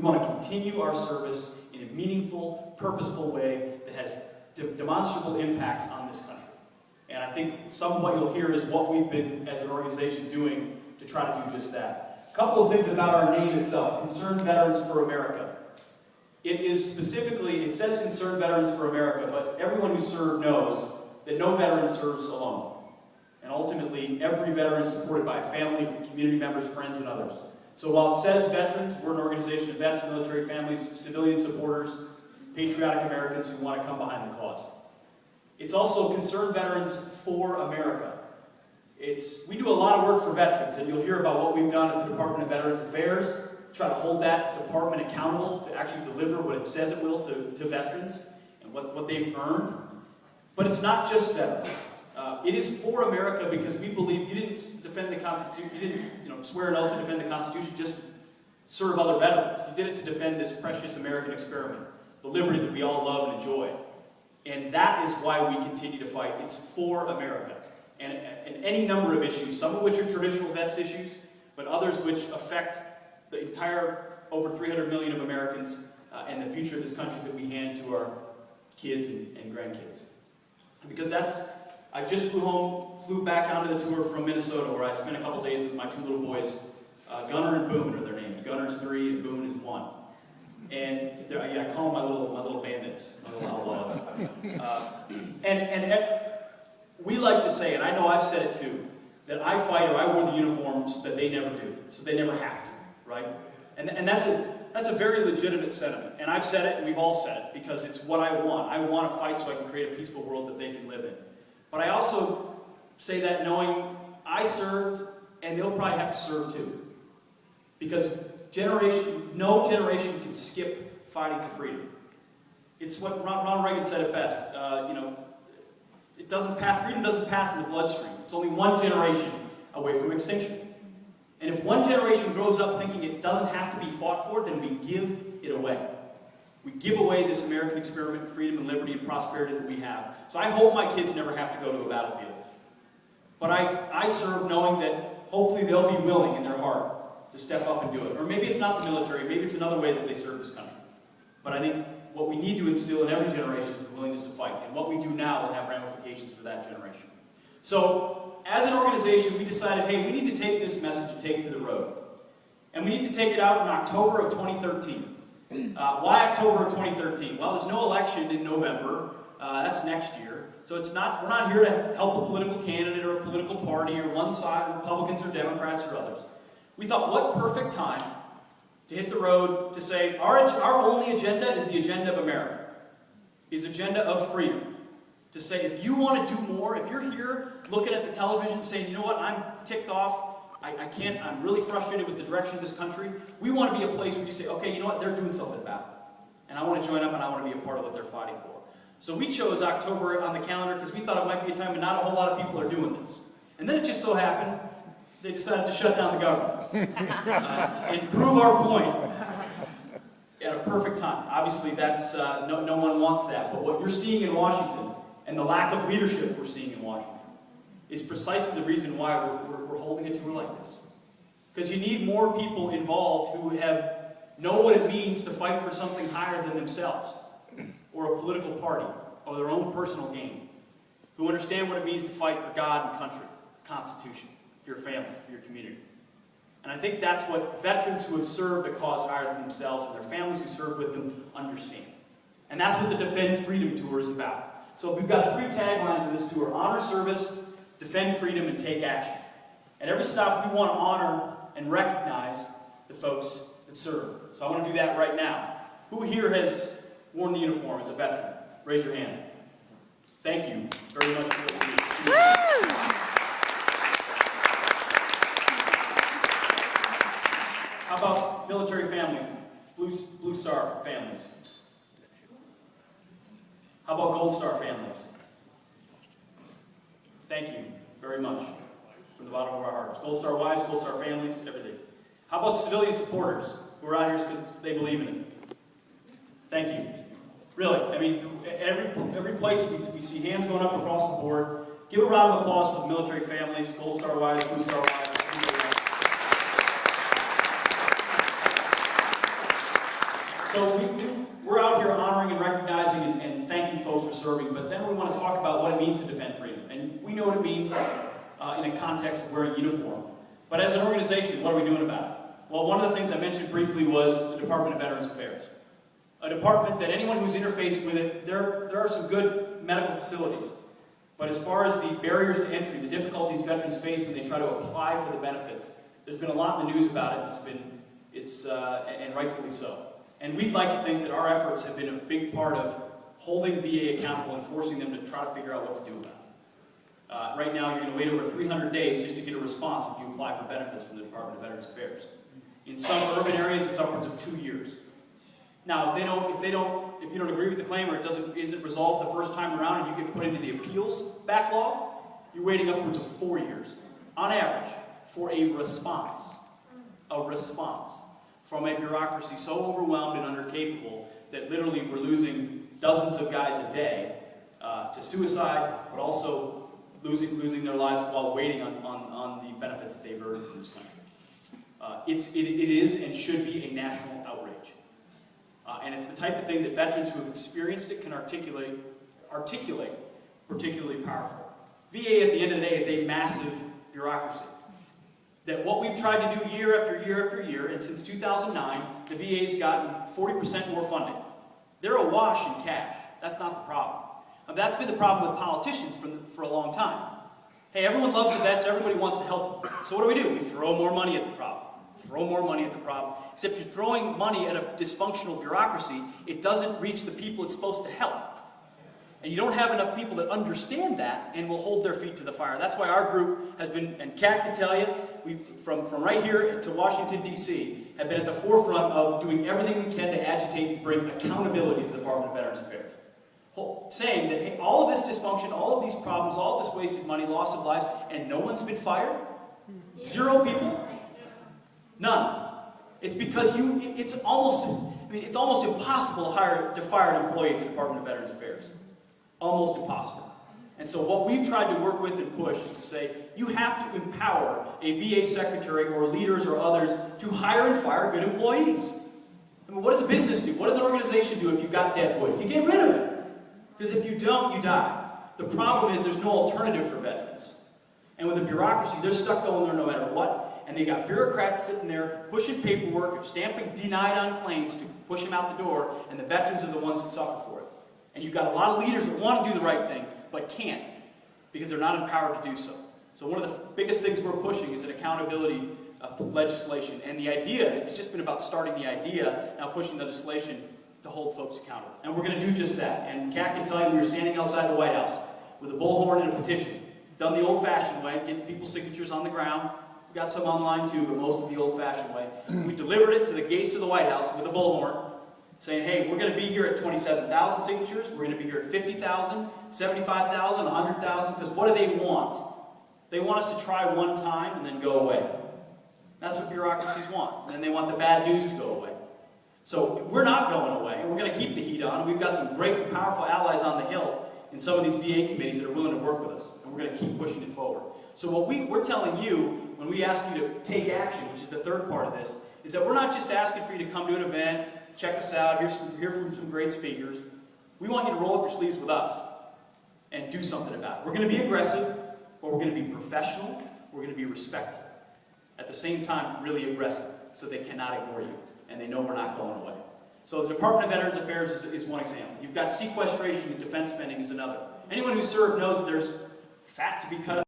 want to continue our service in a meaningful, purposeful way that has demonstrable impacts on this country. And I think some of what you'll hear is what we've been, as an organization, doing to try to do just that. A couple of things about our name itself, Concerned Veterans for America. It is specifically, it says Concerned Veterans for America, but everyone who served knows that no veteran serves alone. And ultimately, every veteran is supported by a family, community members, friends, and others. So while it says veterans, we're an organization of vets, military families, civilian supporters, patriotic Americans who want to come behind the cause. It's also Concerned Veterans for America. We do a lot of work for veterans, and you'll hear about what we've done at the Department of Veterans Affairs, try to hold that department accountable to actually deliver what it says it will to veterans and what they've earned. But it's not just veterans. It is for America because we believe you didn't defend the Constitution, you didn't swear an oath to defend the Constitution just to serve other veterans. You did it to defend this precious American experiment, the liberty that we all love and enjoy. And that is why we continue to fight. It's for America. And any number of issues, some of which are traditional vets issues, but others which affect the entire over 300 million of Americans and the future of this country that we hand to our kids and grandkids. Because I just flew back onto the tour from Minnesota, where I spent a couple days with my two little boys. Gunnar and Boone are their names. Gunnar's 3 and Boone is 1. And I call them my little bandits, my little outlaws. And we like to say, and I know I've said it too, that I fight or I wear the uniforms that they never do, so they never have to, right? And that's a very legitimate sentiment. And I've said it, and we've all said it, because it's what I want. I want to fight so I can create a peaceful world that they can live in. But I also say that knowing I served, and they'll probably have to serve too. Because no generation can skip fighting for freedom. It's what Ronald Reagan said it best. Freedom doesn't pass in the bloodstream. It's only one generation away from extinction. And if one generation grows up thinking it doesn't have to be fought for, then we give it away. We give away this American experiment of freedom and liberty and prosperity that we have. So I hope my kids never have to go to a battlefield. But I serve knowing that hopefully they'll be willing in their heart to step up and do it. Or maybe it's not the military, maybe it's another way that they serve this country. But I think what we need to instill in every generation is the willingness to fight. And what we do now will have ramifications for that generation. So, as an organization, we decided, hey, we need to take this message and take it to the road. And we need to take it out in October of 2013. Why October of 2013? Well, there's no election in November. That's next year. So we're not here to help a political candidate or a political party or one side, Republicans or Democrats or others. We thought, what perfect time to hit the road to say, our only agenda is the agenda of America, is agenda of freedom. To say, if you want to do more, if you're here looking at the television saying, you know what, I'm ticked off, I'm really frustrated with the direction of this country, we want to be a place where you say, okay, you know what, they're doing something about it. And I want to join up and I want to be a part of what they're fighting for. So we chose October on the calendar because we thought it might be a time when not a whole lot of people are doing this. And then it just so happened, they decided to shut down the government and prove our point at a perfect time. Obviously, that's no one wants that. But what you're seeing in Washington and the lack of leadership we're seeing in Washington is precisely the reason why we're holding a tour like this. Because you need more people involved who know what it means to fight for something higher than themselves, or a political party, or their own personal gain, who understand what it means to fight for God and country, the Constitution, for your family, for your community. And I think that's what veterans who have served a cause higher than themselves and their families who serve with them understand. And that's what the Defend Freedom Tour is about. So we've got 3 taglines of this tour: honor service, defend freedom, and take action. At every stop, we want to honor and recognize the folks that serve. So I want to do that right now. Who here has worn the uniform as a veteran? Raise your hand. Thank you very much for listening. How about military families, Blue Star families? How about Gold Star families? Thank you very much from the bottom of our hearts. Gold Star wives, Gold Star families, everything. How about civilian supporters who are out here because they believe in it? Thank you. Really, I mean, every place we see hands going up across the board. Give a round of applause for the military families, Gold Star wives, Blue Star wives. So we're out here honoring and recognizing and thanking folks for serving, but then we want to talk about what it means to defend freedom. And we know what it means in a context of wearing uniform. But as an organization, what are we doing about it? Well, one of the things I mentioned briefly was the Department of Veterans Affairs. A department that anyone who's interfaced with it, there are some good medical facilities. But as far as the barriers to entry, the difficulties veterans face when they try to apply for the benefits, there's been a lot in the news about it. And rightfully so. And we'd like to think that our efforts have been a big part of holding VA accountable and forcing them to try to figure out what to do about it. Right now, you're going to wait over 300 days just to get a response if you apply for benefits from the Department of Veterans Affairs. In some urban areas, it's upwards of 2 years. Now, if you don't agree with the claim or it isn't resolved the first time around and you get put into the appeals backlog, you're waiting upwards of 4 years, on average, for a response. A response from a bureaucracy so overwhelmed and undercapable that literally we're losing dozens of guys a day to suicide, but also losing their lives while waiting on the benefits that they've earned from this country. It is and should be a national outrage. And it's the type of thing that veterans who have experienced it can articulate particularly powerful. VA, at the end of the day, is a massive bureaucracy. That what we've tried to do year after year after year, and since 2009, the VA's gotten 40% more funding. They're awash in cash. That's not the problem. That's been the problem with politicians for a long time. Hey, everyone loves the vets, everybody wants to help. So what do? We throw more money at the problem. Throw more money at the problem. Except you're throwing money at a dysfunctional bureaucracy, it doesn't reach the people it's supposed to help. And you don't have enough people that understand that and will hold their feet to the fire. That's why our group has been, and Kat can tell you, we from right here to Washington, D.C., have been at the forefront of doing everything we can to agitate and bring accountability to the Department of Veterans Affairs. Saying that, hey, all of this dysfunction, all of these problems, all of this wasted money, loss of lives, and no one's been fired? 0 people? None. It's because it's almost impossible to fire an employee at the Department of Veterans Affairs. Almost impossible. And so what we've tried to work with and push is to say, you have to empower a VA secretary or leaders or others to hire and fire good employees. I mean, what does a business do? What does an organization do if you've got dead wood? You get rid of it. Because if you don't, you die. The problem is there's no alternative for veterans. And with the bureaucracy, they're stuck going there no matter what. And they got bureaucrats sitting there pushing paperwork, stamping denied on claims to push them out the door, and the veterans are the ones that suffer for it. And you've got a lot of leaders that want to do the right thing, but can't, because they're not empowered to do so. So one of the biggest things we're pushing is an accountability legislation. And the idea, it's just been about starting the idea, now pushing the legislation to hold folks accountable. And we're going to do just that. And Kat can tell you we were standing outside the White House with a bullhorn and a petition. Done the old-fashioned way, getting people's signatures on the ground. We got some online too, but most of the old-fashioned way. We delivered it to the gates of the White House with a bullhorn, saying, hey, we're going to be here at 27,000 signatures, we're going to be here at 50,000, 75,000, 100,000, because what do they want? They want us to try one time and then go away. That's what bureaucracies want. And then they want the bad news to go away. So we're not going away, and we're going to keep the heat on. We've got some great and powerful allies on the Hill in some of these VA committees that are willing to work with us, and we're going to keep pushing it forward. So what we're telling you, when we ask you to take action, which is the third part of this, is that we're not just asking for you to come to an event, check us out, hear from some great speakers. We want you to roll up your sleeves with us and do something about it. We're going to be aggressive, but we're going to be professional, we're going to be respectful. At the same time, really aggressive, so they cannot ignore you, and they know we're not going away. So the Department of Veterans Affairs is one example. You've got sequestration and defense spending is another. Anyone who served knows there's fat to be cut